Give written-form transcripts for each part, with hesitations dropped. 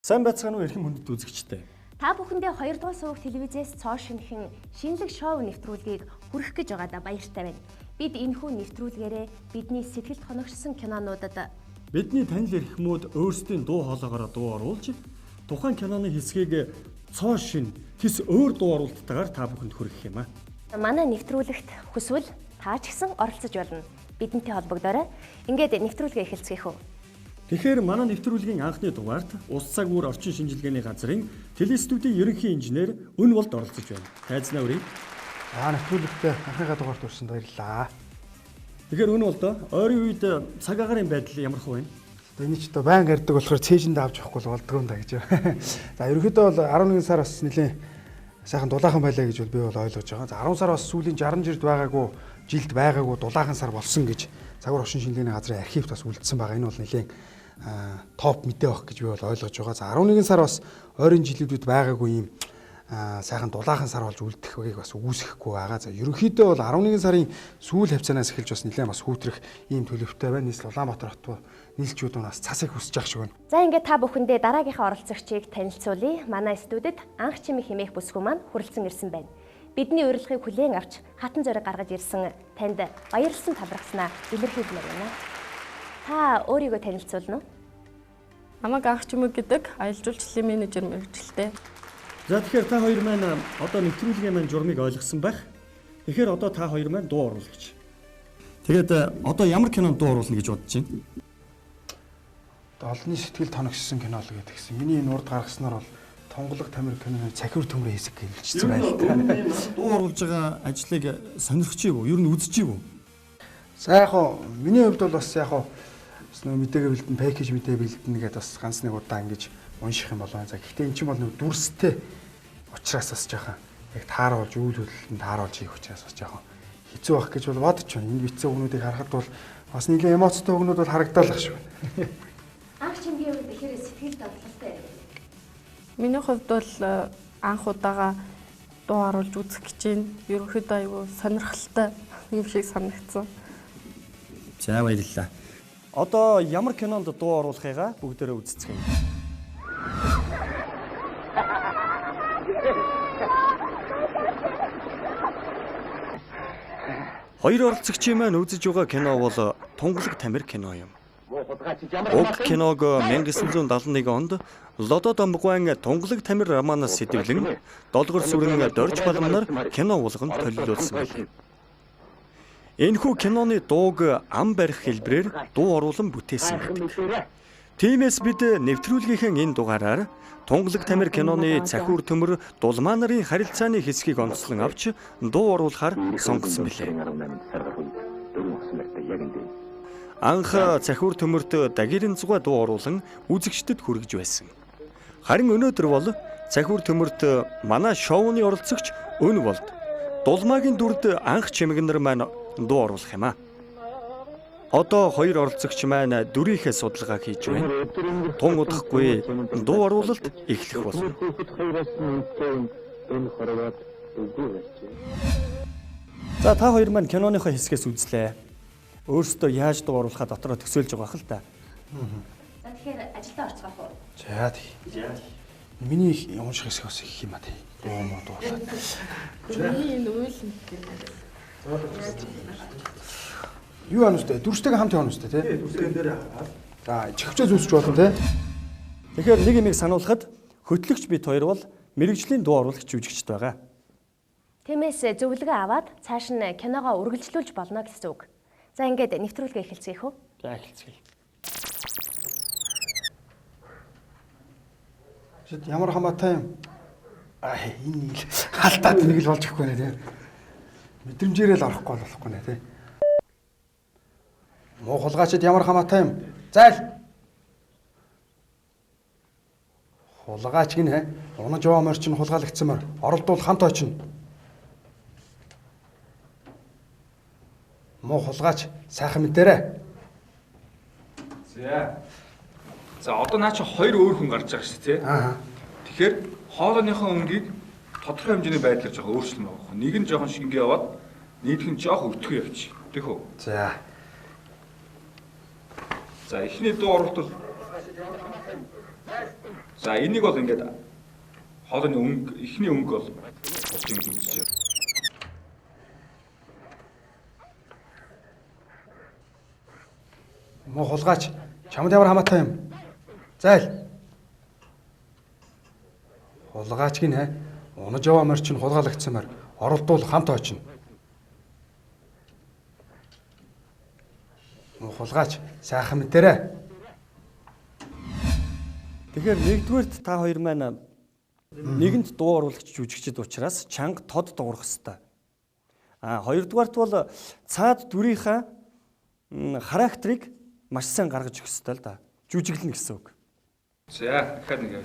Сайн байцгаана уу эрхэм хүндэт үзэгчдээ. Та бүхэндээ 2 дугаар суваг телевизээс цоо шинхэн шинэлэг шоу нэвтрүүлгийг хүргэх гэж байгаадаа баяртай байна. Бид энэхүү нэвтрүүлгээрээ бидний сэтгэлд хоногшсон кинонуудад Бидний танил эрхмүүд өөрсдийн дуу хоолойгоор дуу оруулж тухайн киноны хэсгийг цоо шин тэс өөр дуу оруулалттайгаар та бүхэнд хүргэх юм аа. манай нэвтрүүлэгт хүсвэл та ч гэсэн оролцож болно. Бидэнтэй холбогдоорой. Ингээд нэвтрүүлгээ эхэлцгээе хөө. Тэгэхээр манай нэвтрүүлгийн анхны дугаарт Ус цаг үр орчин шинжилгээний газрын телестудийн ерөнхий инженер Өн болд оролцож байна. Тайзнаа өрий. Нэвтрүүлэгтээ анхныхаа дугаарт урьсан баярлалаа. Тэгэхээр Өн болдоо ойрын үед цаг агаарын байдал ямар хөө вэ? Энэ ч одоо байнга ярьдаг болохоор цээжинд авч явахгүй л болдгоо юм да гэж. За ерөнхийдөө бол 11 сар бас нэлээд сайхан дулаахан байлаа гэж би бол ойлгож байгаа. За 10 сар бас сүүлийн 60 жилд байгаагүй дулаахан сар болсон гэж Цагуур орчин шинжилгээний газрын архивт бас үлдсэн байгаа. Энэ бол нэлээд топ мэдээ баг гэж би бол ойлгож байгаа. За 11 сар бас ойрын жилүүдэд байгаагүй юм сайхан дулаахан сар болж үлдэх байгааг бас үүсэхгүй байгаа. За ерөнхийдөө бол 11 сарын сүүл хавцаанаас эхэлж бас нэлээд бас хүүтрэх ийм төлөвтэй байна. Нийслэл Улаанбаатар хот нийлчүүд нь бас цасыг хүсэж ах шиг байна. За ингээд та бүхэндээ дараагийнхаа оролцогчийг танилцуулъя. Манай студид анх чимээ хэмээх бүсгүй маань хүрэлцэн ирсэн байна. Бидний урилгыг хүлээн авч хатан зориг гаргаж ирсэн танд баярлсан талархснаа илэрхийлмээр байна. Та өөрийгөө танилцуулна уу? Намайг анх чимээ гэдэг аялал жуулчлалын менежер мэргэжилтэй. За тэгэхээр та хоёр маань одоо нэвтрүүлгийн маань журмыг ойлгосон байх. Тэгэхээр одоо та хоёр маань дуу оруулагч. Тэгээд одоо ямар кинонд дуу оруулна гэж бодож байна? Олонний сэтгэл тоногссон кино л гэдгийгсэн. Миний энэ урд гаргаснаар бол Тонголог тамир киноны цахиур төмрийн хэсэг хэлчихсэн байна л да. Дуу оруулж байгаа ажлыг сонирхчих юу? Ер нь үзчих юу? За яг хоо миний хувьд бол бас яг хоо мэдээгээ бэлдэн пакэж мэдээ бэлдэн гэдээ бас ганц нэг удаа ингэж унших юм болоо. За гэхдээ эн чинь бол нэг дүрстэй учраас бас жоохон яг тааруулж үйл хөдлөлтөнд тааруулж хийх учраас бас жоохон хэцүү байх гэж бол бодож байна. Энэ битсэн өгнүүдийг харахад бол бас нэлээд эмоцтой өгнүүд бол харагдаалах шүү. Анх чимгийн хувьд тэгэхээр сэтгэл догтлолтой. Миний хувьд бол анх удаага дуу оруулж үзэх гэж байна. Ерөнхийдөө аюу сонирхолтой юм шиг санагдсан. За баярлалаа. Одоо ямар кинонд дуу оруулахыгаа бүгдээрээ үзцгээе. Хоёр оролцогчийн маань үзэж байгаа кино бол Тонголог тамир кино юм. Уг киног 1971 онд Лодо Домгуан Тонголог тамир романаас сэдэвлэн долгор сүрэн дорж баламнаар кино болгон төлөвлөсөн байна. Энэхүү киноны дууг ам барих хэлбэрээр дуу оруулан бүтээсэн байдаг. Тиймээс бид нэвтрүүлгийнхээ энэ дугаараар Тонголог тамир киноны цахиур төмөр дулмаа нарын харилцааны хэсгийг онцлон авч дуу оруулахаар сонгосон билээ. Анх цахиур төмөрт дагирын зугаа дуу оруулан үзэгчдэд хүргэж байсан. Харин өнөөдөр бол цахиур төмөрт манай шоуны оролцогч Өн болд дулмаагийн дүрд анх чимэгнэр маань дуу оруулах юм аа. Одоо хоёр оролцогч маань дүрийнхээ судалгаа хийж байна. Тун удахгүй дуу оруулалт эхлэх болно. За та хоёр маань киноныхоо хэсгээс үзлээ. Өөрсдөө яаж дуу оруулахаа дотроо төсөөлж байгаа хэл та. За тэгэхээр ажилдаа орцгоох уу? За тий. Миний унших хэсэг бас их юм а тий. Дуу мод дуулаад. Миний энэ үйл гэмээр. Юу анустай? Дүрстэйгээ хамт явна үстэй тий? Дүрстэн дээр хаад. За, чихвчээ зүсч болно тий? Тэгэхээр нэг юмыг сануулхад хөтлөгч бид хоёр бол мэрэгжлийн дуу оруулагч жүжигчд байгаа. Тиймээс зөвлөгөө аваад цааш нь киногоо үргэлжлүүлж болно гэсэн үг. За ингээд нэвтрүүлгээ эхэлцгээе хөө. За эхэлцгээе. Ямар хамаатай юм? Энэ нэг халтаад нэг л болж ихгүй нэ тий? Мэдрэмжээрээ л орохгүй болохгүй нэ тий? Муу хулгайчид ямар хамаатай юм? Зайл. Хулгайч гинэ. Унаж яваа морь чинь хулгайлагдсан морь. Оролдвол хамт очино. Муу хулгайч сайхан мэдэрэ. За одоо наа чи хоёр өөр хүн гарч байгаа шүү дээ. Тэгэхээр хоолойныхоо өнгийг тодорхой хэмжээний байдлаар жоохон өөрчлөн байгаа. Нэг нь жоохон шингээ яваад нийтх нь жоохон өтгөө явчих. Тэг үү? За эхний дуу оролт бол За энийг бол ингээд хоолойны өнгө, ихний өнгө бол болж ингэж үзэж байна. Муу хулгайч чамд ямар хамаатай юм? Зайл. Хулгайч гинэ. Унаж яваа мөр чинь хулгайлагдсамаар оролдвол хамт очино. Муу хулгайч сайхан мэдэрэ. Тэгэхээр нэгдүгээрт та хоёр маань нэгэнд дуу оруулагч жүжигчд учраас чанга тод дуурах хэвээр. Хоёрдугаарт бол цаад дүрийнхаа характерыг маш сайн гаргаж өгөх хэвээр л да. Жүжиглэн гэсэн үг. За дахиад нэг.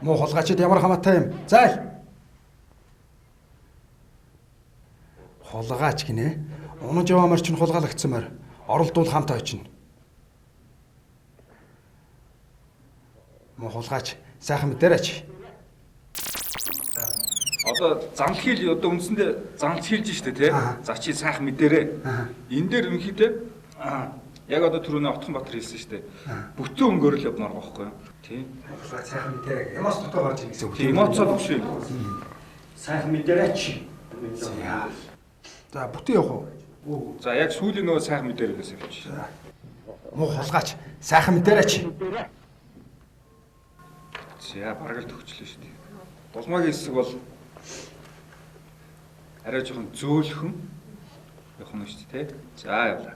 Муу хулгайчид ямар хамаатай юм? Зайл. Хулгайч гинэ. Унаж яваа мөр чинь хулгайлагдсамаар оролдвол хамт очино. Муу хулгайч сайхан мэдэрээч. Одоо занл хийл одоо үндсэндээ занл хийлж штэ тий. За чи сайхан мэдэрээ. Энэ дээр ерөнхийдөө яг одоо түрүүний Отгонбаатар хэлсэн штэ. Бүтэн өнгөөр л явмаар байгаа байхгүй юу? Тий. Хулгайч сайхан мэдэрээ. Эмоц дотоо гарч ирэх гэсэн үг. Тий, эмоцоо биш үү? Сайхан мэдэрээч. За бүтэн явах уу? За яг сүүлийн нөгөө сайхан мэдэрээс явчих. Муу хулгайч сайхан мэдэрээч. За бараг л төгчлөө шүү дээ. Дулмаагийн хэсэг бол арай жоохон зөөлхөн явах нь шүү дээ. За явлаа.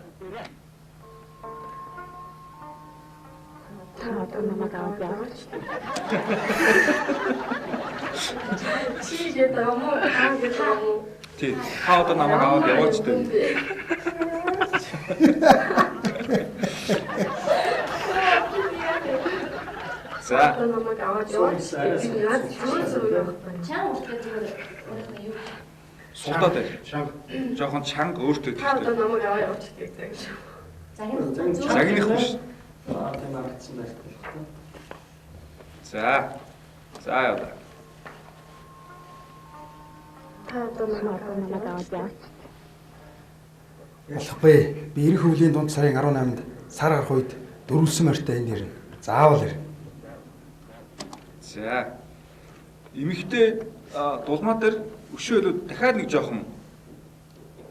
Та одоо намайг аваад яваач. Чи гэдэг юм уу? Тий. Та одоо намайг аваад яваач дээ. За. Намайг аваад яваач. Би наад зүүн явах байна. Чанга үлдээ зүгээр өөрийнхөө юу Сулдаад байл. Жоохон чанга өөртөө Та одоо тийштэй. намайг аваад яваач гэдэг. Загиных биш. Тийм харагдсан байх. За. За явлаа. Та одоо намайг аваад яваач. Ялахгүй. Би эх өвлийн дунд сарын 18-нд сар гарах үед дөрвөлсөн морьтой энд ирнэ. Заавал ирнэ. За. Имэгтэй дулмаа дээр өшөөлөд дахиад нэг жоохон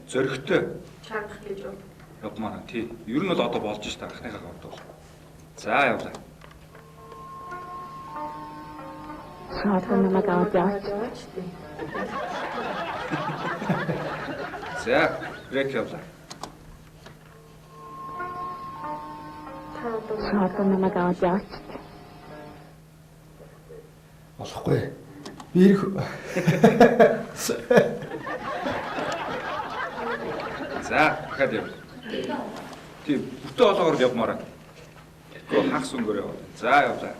зөрөгтэй Чангах гэж юу? явмаар тий. Ер нь бол одоо болж ш та анхныхаа гавд бол. За явлаа. Та одоо намайг аваад яваач. За, брейк явлаа. Та одоо намайг аваад яваач. Болохгүй. Би эх За, дахиад явлаа. Тий, бүтэн олоогоор явмаар. Гэхдээ хагас өнгөөр яваа. За явлаа.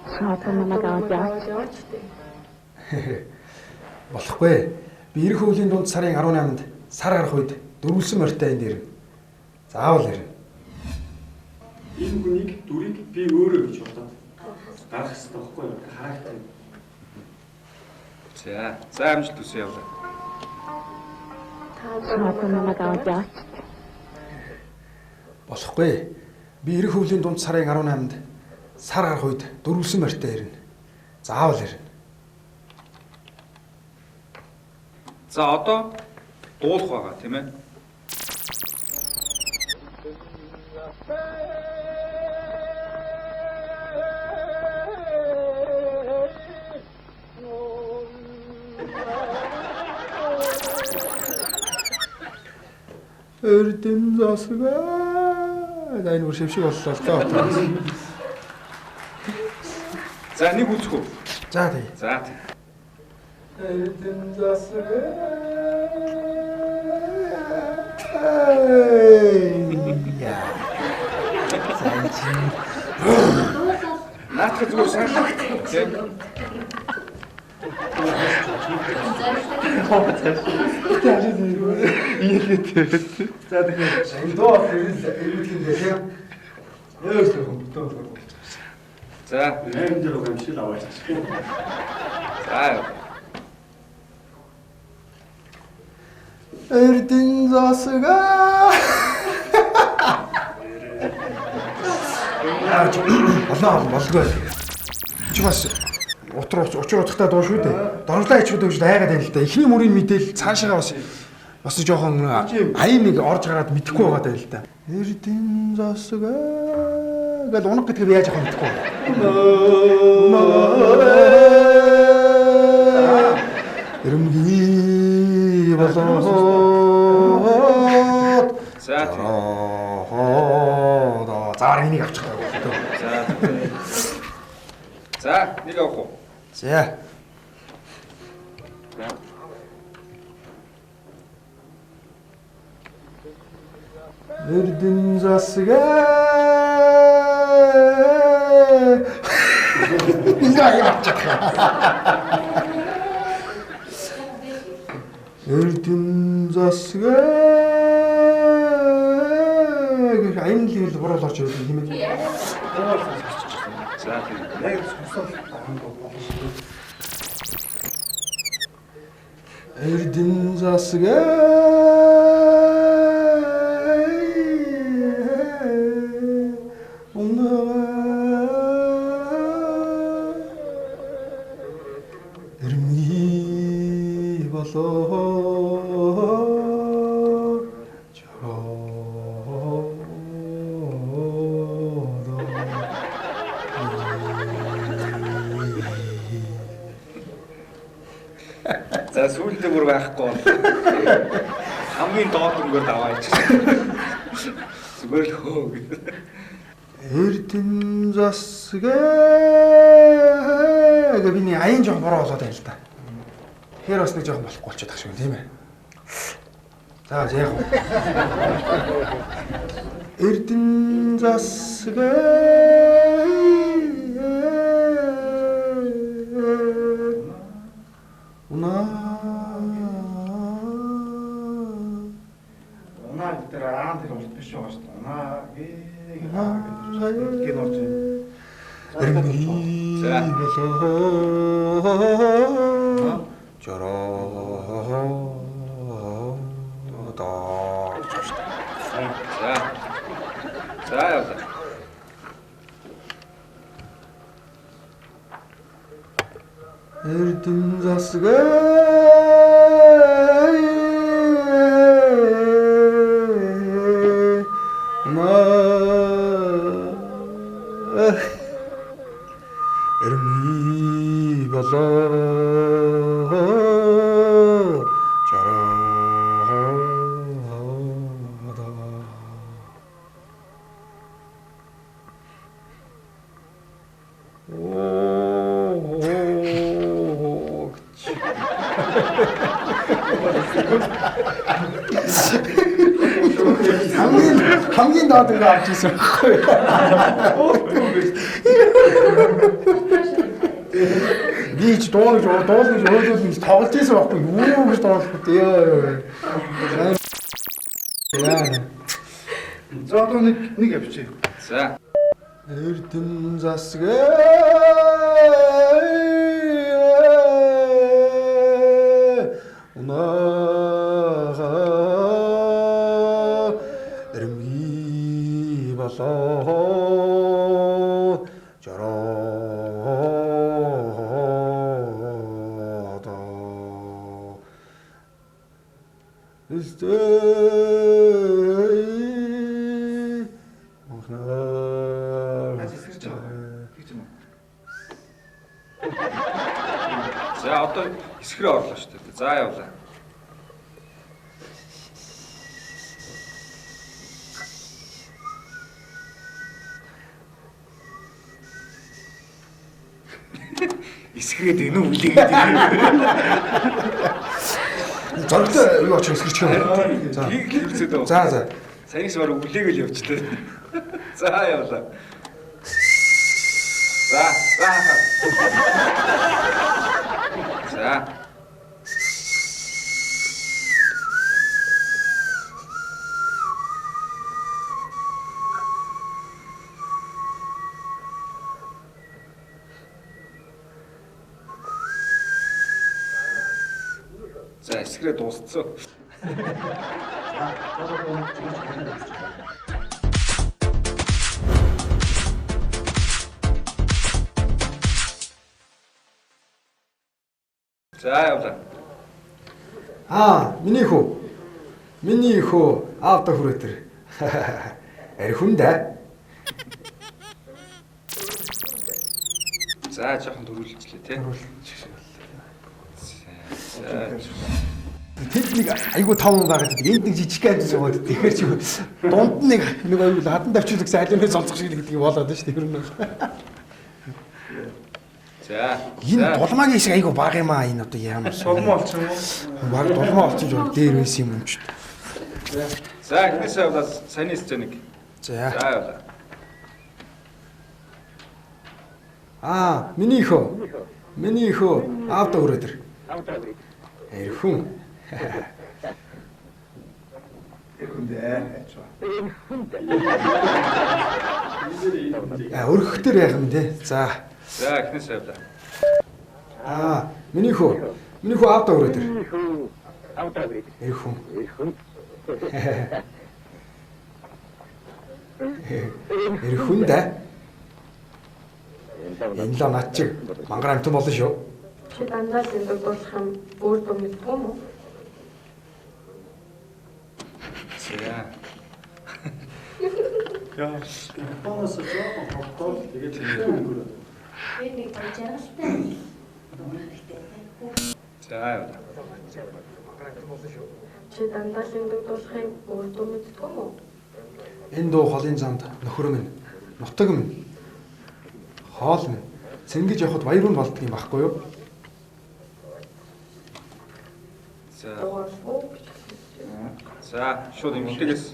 Та одоо намайг аваад яваач. Болохгүй. Би эх өвлийн дунд сарын 18-нд сар гарах үед дөрвөлсөн морьтой энд ирнэ. Заавал ирнэ. Энэ хүнийг дүрийг би өөрөө гэж бодоод гарах хэрэгтэй байхгүй юу? Характер. За амжилт хүсье явлаа. Та одоо намайг аваад яваач. Болохгүй. Би эх өвлийн дунд сарын 18-нд сар гарах үед дөрвөлсөн морьтой ирнэ. Заавал ирнэ. За одоо дуулах байгаа тийм ээ. Эрдэм засгаа. Энэ бүр шившиг боллоо л доо. За нэг үзэх үү? За тий. За тий. Эрдэм засгаа. Яа. Наадах зүгээр сайн. Тийм. За тэгэхээр энэ доо эргэлдээ тийм. Өөсөө хөмтөө. За. Энэ дээр уг юм шиг аваач. За. Эрдэн засгаа. Болгүй. Чи бас учир утгатай дуу шүү дээ. Донжлаа ичүүд гэж дайгаад байна л да. Эхний мөрийн мэдээл цаашаа бас жоохон аян нэг орж гараад мэдэхгүй байгаа даа л да. Эрдэн засгаа гэл унаг гэдгийг яаж авах мэдэхгүй. Эрэмгий болоод За заар энийг авчих таа. За нэг авах уу? За. Эрдэн засгаа ингээ авчих. Эрдэн засгаа гэх аян л хурал орж ирсэн юм ээ. За тийм. Эрдэн засгаа эрмий болоо За сүүлдээ бүр байхгүй бол хамгийн доод өнгөөр даваач. Зүгээр л хөө гэдэг. Эрдэн засгаа гэх миний аян жоох бороо болоод байна л да. Тэгэхээр бас нэг жоохон болохгүй болчиход тах шиг тийм ээ. За яг. Эрдэн засгаа Унаа дээр аан дээр урд биш байгаа шүү дээ. Унаа гээ орж байна. эрмий болоо жороо За яваа. Эрдэн засгаа эрмий болоо хамгийн доод ингээ авч ирсэн байхгүй. Би ч дуулж ойлуулж тоглож ирсэн байхгүй. Юу гэж тоглох вэ? Яа. За одоо нэг явчих. За. Эрдэн засгаа унаа эрмий болоо жороо За одоо хэсгэрээ орлоо шүү дээ. За явлаа. Эсгэрээд энэ үү үлээгээд ирээ. Зортой юу очих эсгэрч юм. За. Тийг хэлцээд байгаа. За. Саянс баг үлээгээл явчихлаа. За явлаа. За. За эсгэрээ дуусцсан. За явлаа. Миний хүү. Миний хүү аавда хүрээдэр. Архин да. За жоохон төрүүлчихлээ тий. Тэд нэг айгу том байгаад энд нэг жижиг амьд суугаад тэгэхээр чи дунд нэг айгу хадан давчилдаг сайлмын сонцох шиг гэдэг болоод байна шүү дээ. Ер нь. За. Энэ дулмаагийн шиг айгу бага юм аа энэ одоо ямар Соломо болсон юм уу? баг дулмаа олчих жоо дээр байсан юм ч. За эхнээсээ явлаа саяны сценик. За. За явлаа. Миний хөө аавда хүрээдэр. Архин. Өрхөختөр яах юм те. За. За эхнээсээ явлаа. Миний хөө аавда хүрээдэр. Архин. Архин да. Энэ л над чиг мангар амтан болно шүү. Чи дандаа л энэ болох юм өөр том мэдгүй юм уу? За. Яа, бонус жоохон ховтол тэгээд өнгөрөө. Би нэг жаргалтай. За явлаа. Чи дандаа л энэ болох юм өөр том мэдгүй юм уу? Энэ дуу холын замд нөхөр минь, нутаг минь, хоол минь цэнгэж явахд баяр нь болдго юм байхгүй юу? За шууд эмгтээс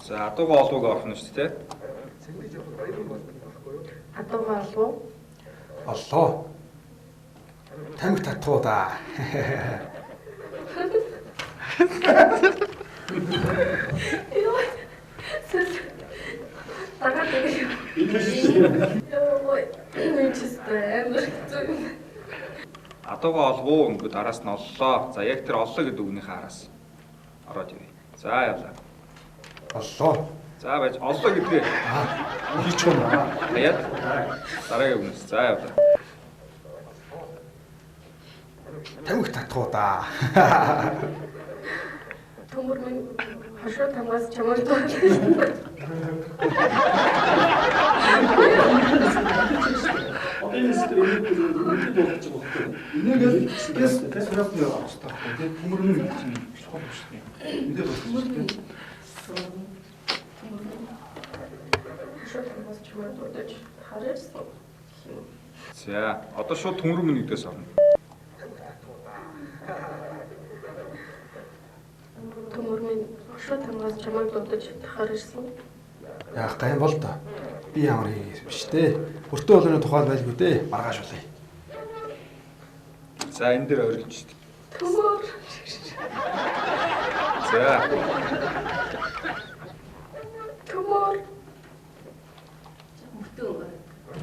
за адууга олвог орхон шүү дээ. Адууга олов. Оллоо. Тамхи татхуу да. Тагаад тийм. Ой, чистэй. Адууга олвоо ингээд араас нь оллоо. За яг тэр оллоо гэдэг үгнийхээ араас ороод ирье. За явлаа. Оллоо. За байж оллоо гэдгээ Хийчих юм аа. хаяад дараагийн үгнээс за явлаа. Тамхи татхуу да. Төмөр минь хашаа тамгаас чамайг дуулсан. Энийгэл стресс терапи авах хэрэгтэй байхгүй тийм төмөрний чухал шүү дээ. Эндээ болсон шүү дээ. Хашаа тамгаас чамайг дуулж хараарсан. За одоо шууд төмөр минь нэгдээс орно. Төмөр минь хашаа тамгаас чамайг дуулж хараарсан. Яах гайм бол доо. Би ямар биш дээ. Өртөө болгоны тухай байлгүй дээ. Маргааш болъё. За энэ дээр орилж шүү дээ. Төмөр. За Төмөр.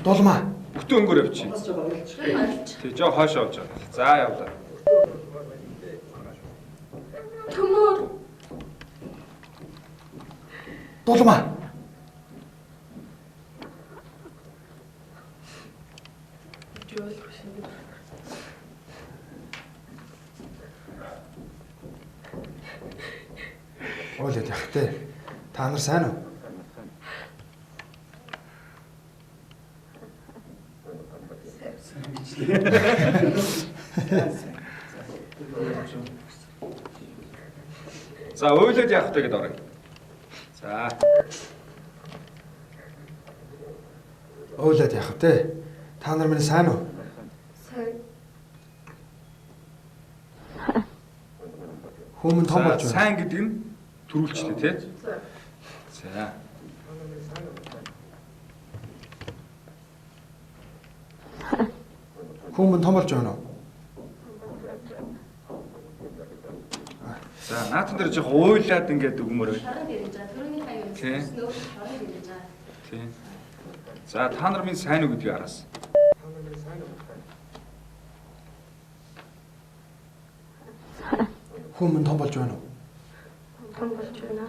Дулмаа. бүтэн өнгөр явчих. Тэг жоо хойш авч байгаа. За явлаа. Төмөр. Дулмаа. Ойлоо яах вэ? Та нар сайн уу? За ойлоод явах гэдэг орё. За Ойлоод яах вэ? Та нар минь сайн уу? Сайн. Хүмүүн том болж байна. сайн гэдэг нь төрүүлчлээ тий. За. Хүмүүн том болж байна уу? За наатан дээр жоох уйлаад ингээд өгмөр. Тий. Тий. За та нар минь сайн уу гэдгийг араас. Хүмүүн том болж байна уу? Том болж байна.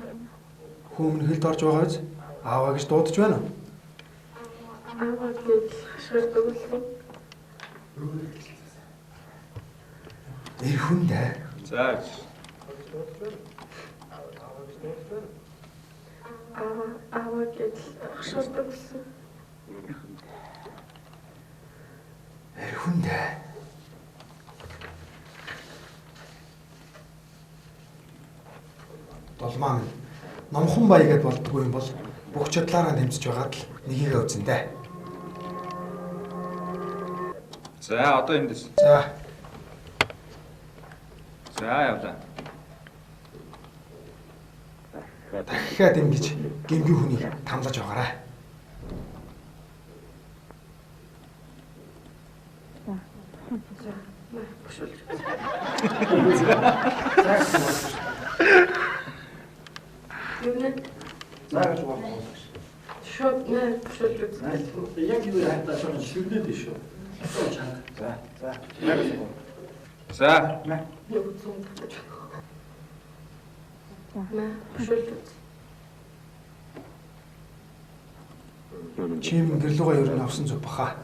Хүмүүн хэлд орж байгаа биз? Ааваа гэж дуудаж байна уу? Ааваа гэж хашгирдаг болсон. Эр хүн дээ. За. Аваа гэж хашаалдаг гэсэн. Эр хүн дээ. Долмаа минь номхон баягээд болдгоо юм бол бүх чадлаараа нэмсэж байгаад л нёгийг үзэн дээ. За одоо эндээс. За. За явлаа. Дахиад ингэж гэмгүй хүнийг тамлаж байгаарай. Заагаж болох. Шууд нэ шууд үзсэн. Яг юу яатаа шууд шивнээд шүү. За. За. Юу үзсэн гэж. Нэ шууд үзсэн. Чим гэрлүүгээ ер нь авсан зүг баха.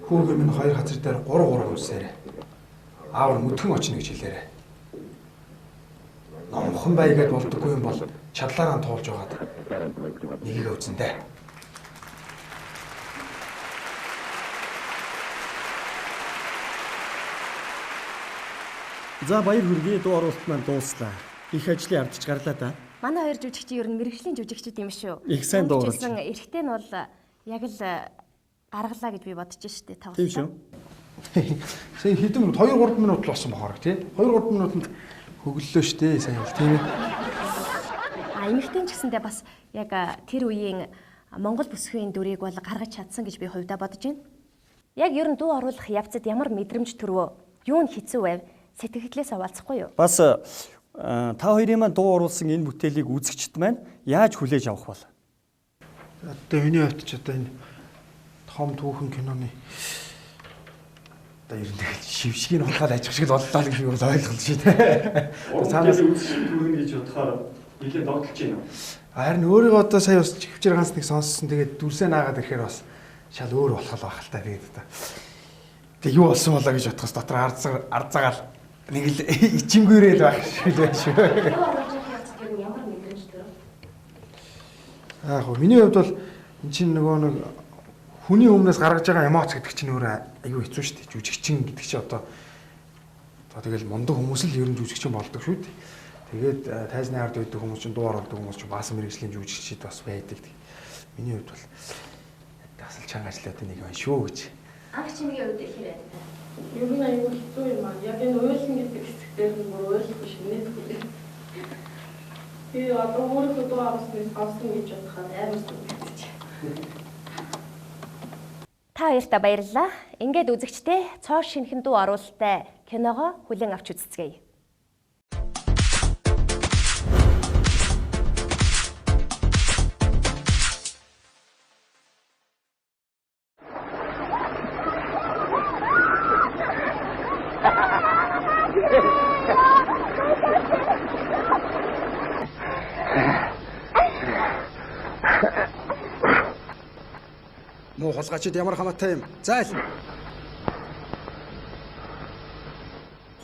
Хүүгээ минь хоёр хазар дээр 3 үлсээрээ. Аавар мүтгэн очно гэж хэлээрээ. Номхон баягээд болдоггүй юм бол чадлаараа туулж байгаад нёгийг үзэн дээ. За баяр хүргэе, дуу оруулалт маань дууслаа. Их ажлын ардч гарлаа да. Манай хоёр жүжигчин ер нь мэрэгжлийн жүжигчид юм шүү. Их сайн дууруулж. Эрэгтэй нь бол яг л гаргалаа гэж би бодож штэ тавлаа. Тийм шүү. Сая хэдэн минут 2-3 минут л болсон бахараг тий. 2-3 минутанд хөглөлөө штэ сайн бол тийм ээ. Эмэгтэй ч гэсэндээ бас яг тэр үеийн Монгол бүсгийн дүрийг бол гаргаж чадсан гэж би хувьдаа бодож байна. Яг ер нь дуу оруулах явцад ямар мэдрэмж төрвөө? Юу нь хэцүү байв? Сэтгэлдээс овалцахгүй юу? Бас та хоёрын маань дуу оруулсан энэ бүтээлийг үзэгчд маань яаж хүлээж авах бол? Одоо миний хувьд ч одоо энэ том түүхэн киноны одоо ер нь шившгийг хулгаад ажих шиг л боллоо гэж би бол ойлголоо шүү дээ. Цаанаас үзсэн түүхэн гэж бодохоор нэлээд догтлж байна. Харин өөрийгөө одоо сая бас хөвчөр ганц нэг сонссон. Тэгээд дүрсээ наагаад ирэхээр бас шал өөр болох байх л та. Тэгээд одоо тэг юу болсон болоо гэж бодохоос дотор ардзагаал нэг л ичингүүрэл байх шиг байна шүү. Ямар мэдрэмж төрөв? Яг хөө миний хувьд бол эн чинь нөгөө нэг хүний өмнөөс гаргаж байгаа эмоц гэдэг чинь өөрөө аюу хэцүү шүү дээ. Жүжигчин гэдэг чинь одоо тэгэл мундаг хүмүүс л ер нь жүжигчин болдог шүү дээ. Тэгээд тайзны ард байдаг хүмүүс чинь дуу оруулдаг хүмүүс чинь баасан мэрэгжлийн жүжигчид бас байдаг. Миний хувьд бол тасал чанга ажлаатай нэг байна шүү гэж. Анх чиний хувьд ихэр байдаг. Ер нь аюул хэцүү юм аа. Яг энэ уйлсан гэдэг хэсэг дээр нь бүр уйлахгүй шинэтгэхгүй. Би одоо өөрөө дуу авсан гэж бодоход амар сэтгэж. Та хоёртаа баярлалаа. Ингээд үзэгчдээ цоо шинхэн дуу оруулалттай киногоо хүлээн авч үзцгээе. Муу хулгайчид ямар хамаатай юм. Зайл.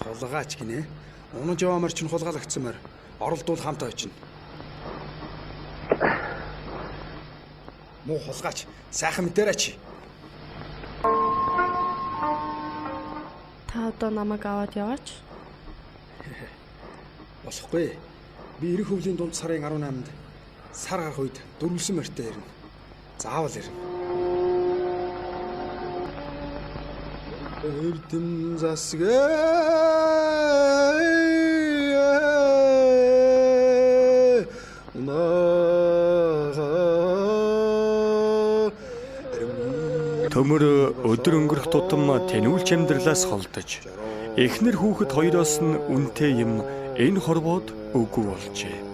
Хулгайч гинэ. Унаж яваамар чинь хулгайлагдсан мөр. Оролдвол хамт очино. Муу хулгайч сайхан мэдэрээч. Та одоо намайг аваад яваач. Болохгүй. Би эх хөвлийн дунд сарын 18-нд сар гарах үед дөрвөлсөн морьтой ирнэ. Заавал ирнэ. Эрдэм засгээ Төмөр өдөр өнгөрөх тутам тэнүүлч амьдралаас холдож эхнэр хүүхэд хоёроос нь үнэтэй юм энэ хорвоод үгүй болжээ.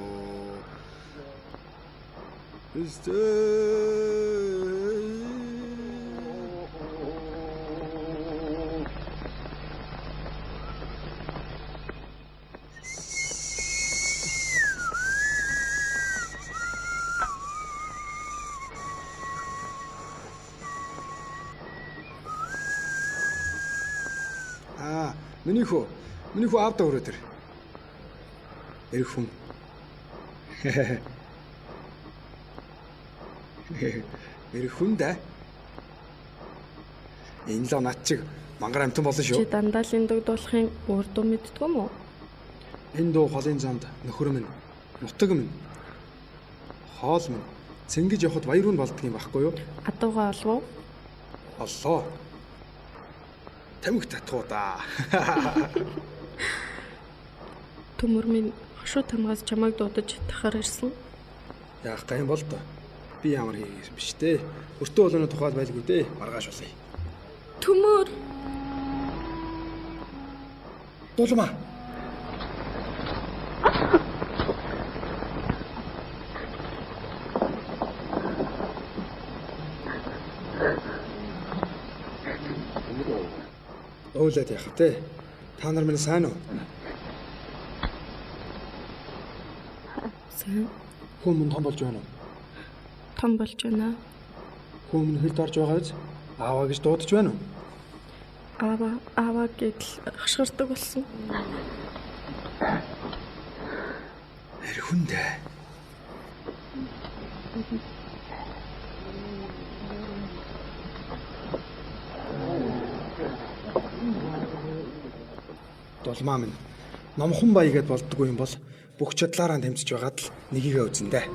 Миний хүү аавда өрөөдөр. Ирэх хүн. Ирэх хүн да. Энэ л над чиг мангар амтан болно шүү. Чи дандаа л энэ дуулахын өөр дуу мэддэг юм уу? Энэ дуу холын замд нөхөр минь, нутаг минь, хоол минь цэнгэж явахад баяр нь болдго юм байхгүй юу? Адуугаа олов уу? Оллоо. Тамхи татхуу да. Төмөр минь хошуу тамгаас чамайг дуудаж тахаар ирсэн. Яах гэх юм бол доо. Би ямар хийгээс биш дээ. Өртөө болгоны тухайд байлгүй дээ. Маргааш болъё. Төмөр. Дулмаа. Уулаад яах вэ? Та нар минь сайн уу? Сайн. Хүмүүс том болж байна уу? Том болж байна. Хүмүүс хэлд орж байгаа биз? Ааваа гэж дуудаж байна уу? Ааваа гэдэл хашгирдаг болсон. Хэрхэндээ? Дулмаа минь номхон баягээд болдгоо юм бол бүх чадлаараа тэмцэж байгаад л нэгийгээ үзэн дээ.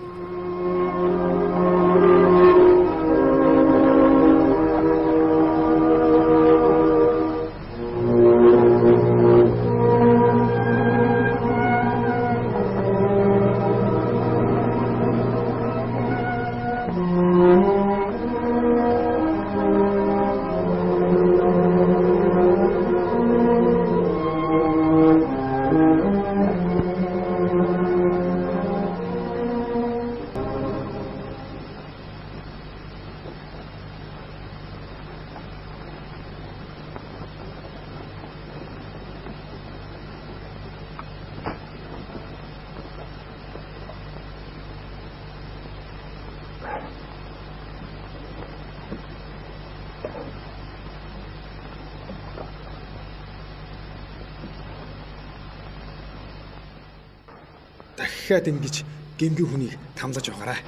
Дахиад ингэж гэмгүй хүнийг тамлаж байгаарай.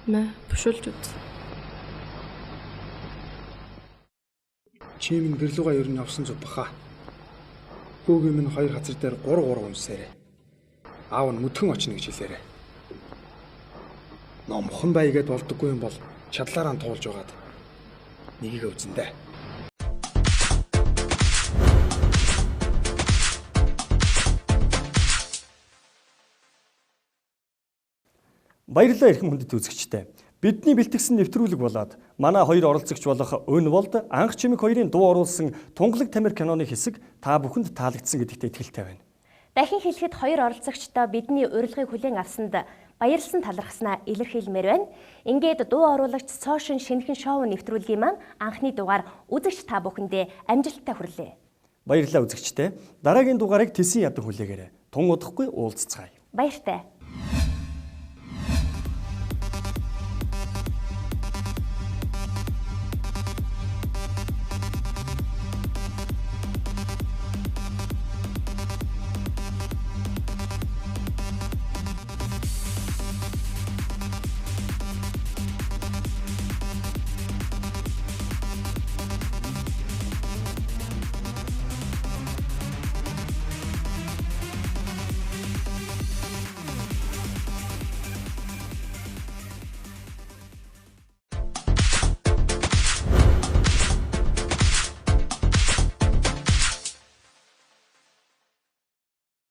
Мэ бушуулж үз. Чи минь гэрлүүгээ ер нь явсан зүг баха. Хүүгийн минь хоёр хазар дээр 3 унсаарэ. Аав нь мүдхэн очно гэж хэлээрэ. Номхон баягээд болдоггүй юм бол чадлаараа туулж байгаад нэгийгээ үзэндээ. Баярлалаа эрхэм хүндэт үзэгчдээ. Бидний бэлтгэсэн нэвтрүүлэг болоод манай хоёр оролцогч болох Өн Волд анх чимэг хоёрын дуу оруулсан Тунгалаг тамир киноны хэсэг та бүхэнд таалагдсан гэдэгт итгэлтэй байна. Дахин хэлэхэд хоёр оролцогчдоо бидний урилгыг хүлээн авсанд баярлсан талархснаа илэрхийлмээр байна. Ингээд дуу оруулагч Цоошин шинэхэн шоу нэвтрүүлгийн маань анхны дугаар үзэгч та бүхэндээ амжилттай хүрлээ. Баярлалаа үзэгчдээ. Дараагийн дугаарыг Тэсэн ядан хүлээгээрэй. Тун удахгүй уулзцгаая. Баяртай.